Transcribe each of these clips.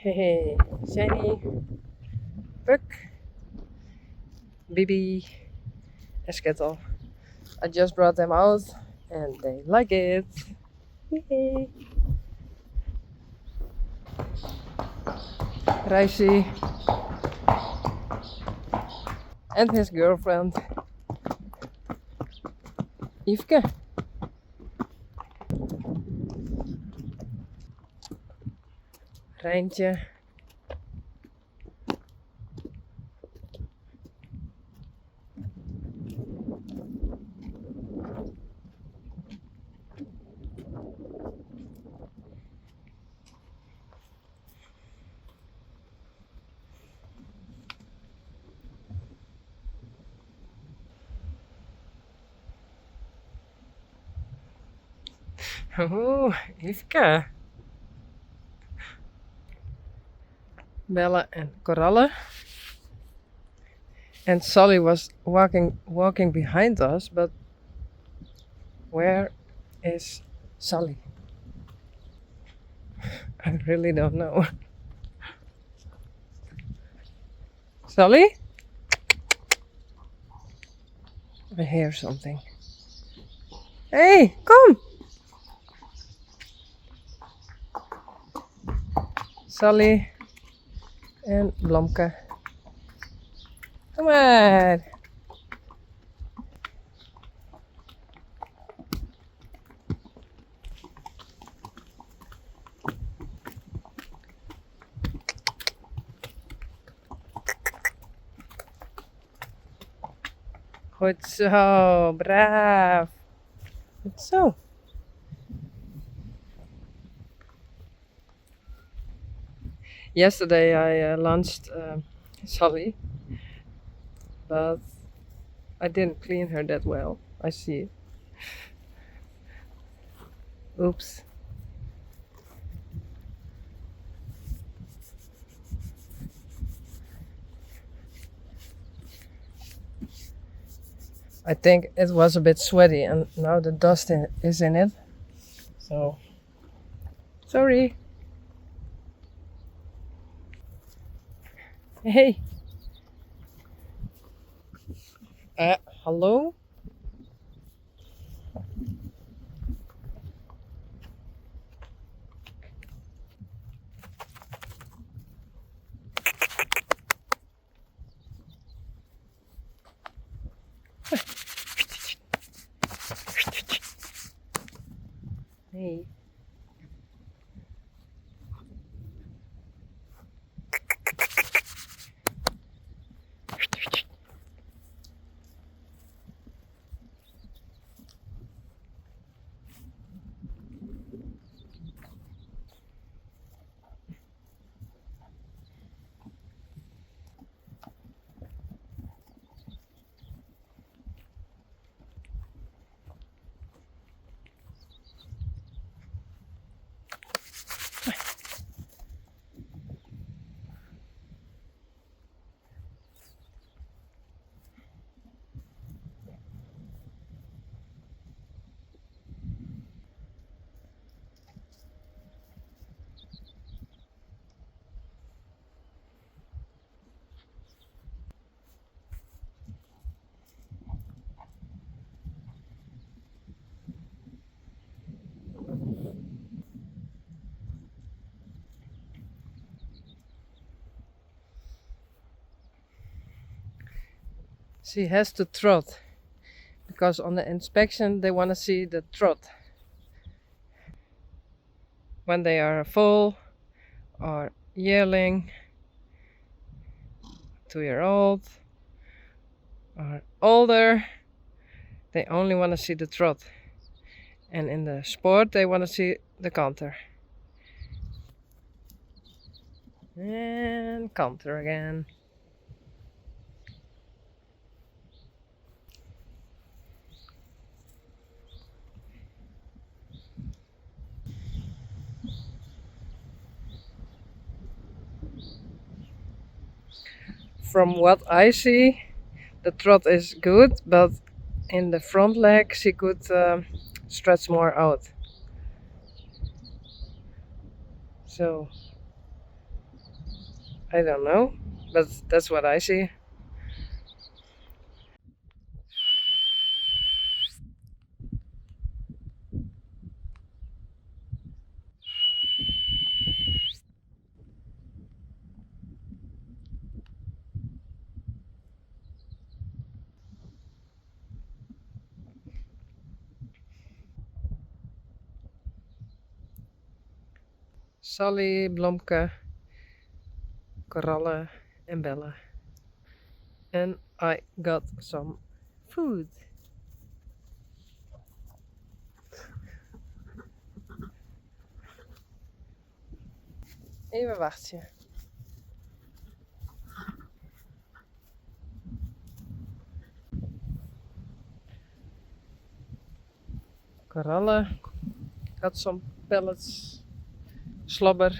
Hey, Shiny, Puck, Bibi, and Skittle. I just brought them out and they like it. Yay. Reishi and his girlfriend, Yveske. Rijntje. Oh, Yveske. Bella and Coralle. And Sully was walking behind us, but where is Sully? I really don't know. Sully? I hear something. Hey, come! Sully and Blomke. Kom maar. Goed zo, braaf. Goed zo. Yesterday I launched Sully, but I didn't clean her that well. I see it. Oops. I think it was a bit sweaty and now the dust is in it. So, sorry. Hey. Hello? Hey. She has to trot because on the inspection they want to see the trot. When they are full or yearling, 2-year-old or older, they only want to see the trot. And in the sport they want to see the canter. And canter again. From what I see, the trot is good, but in the front leg she could stretch more out. So I don't know, but that's what I see. Sally, Blomke, Coralle and Bella. And I got some food. Even wachtje. Coralle got some pellets, slobber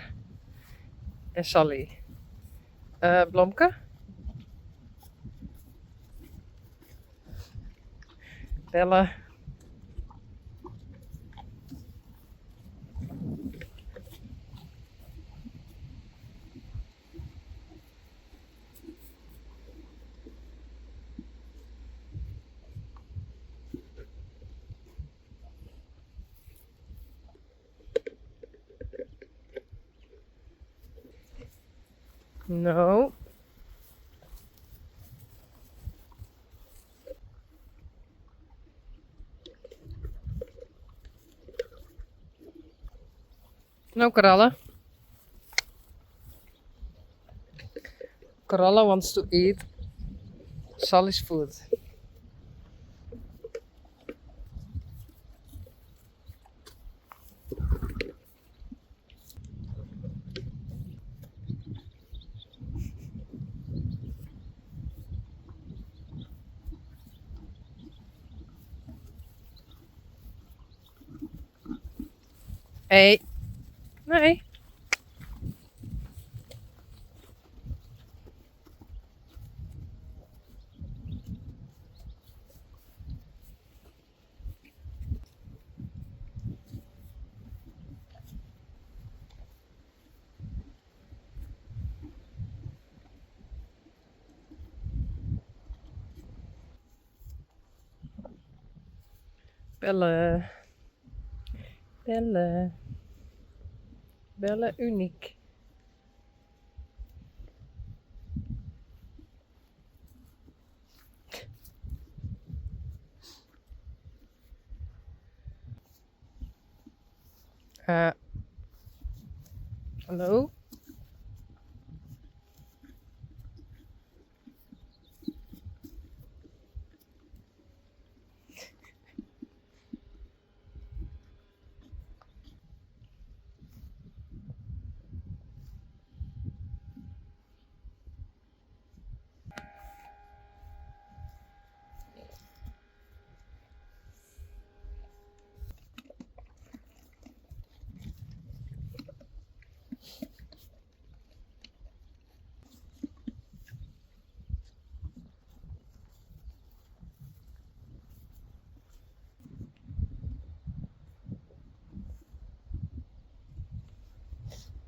and Sally. Blomke, Bella, no. No, Coralle. Coralle wants to eat Sally's food. Hey. Nee. Bellen. Bellen. Bellen uniek. Hallo?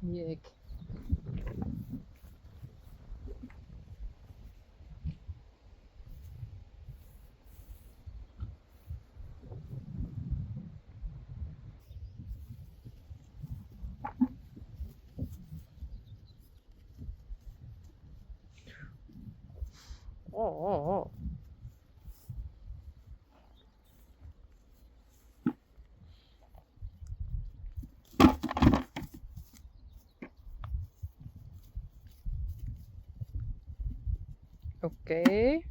Jek. Oh. Oké.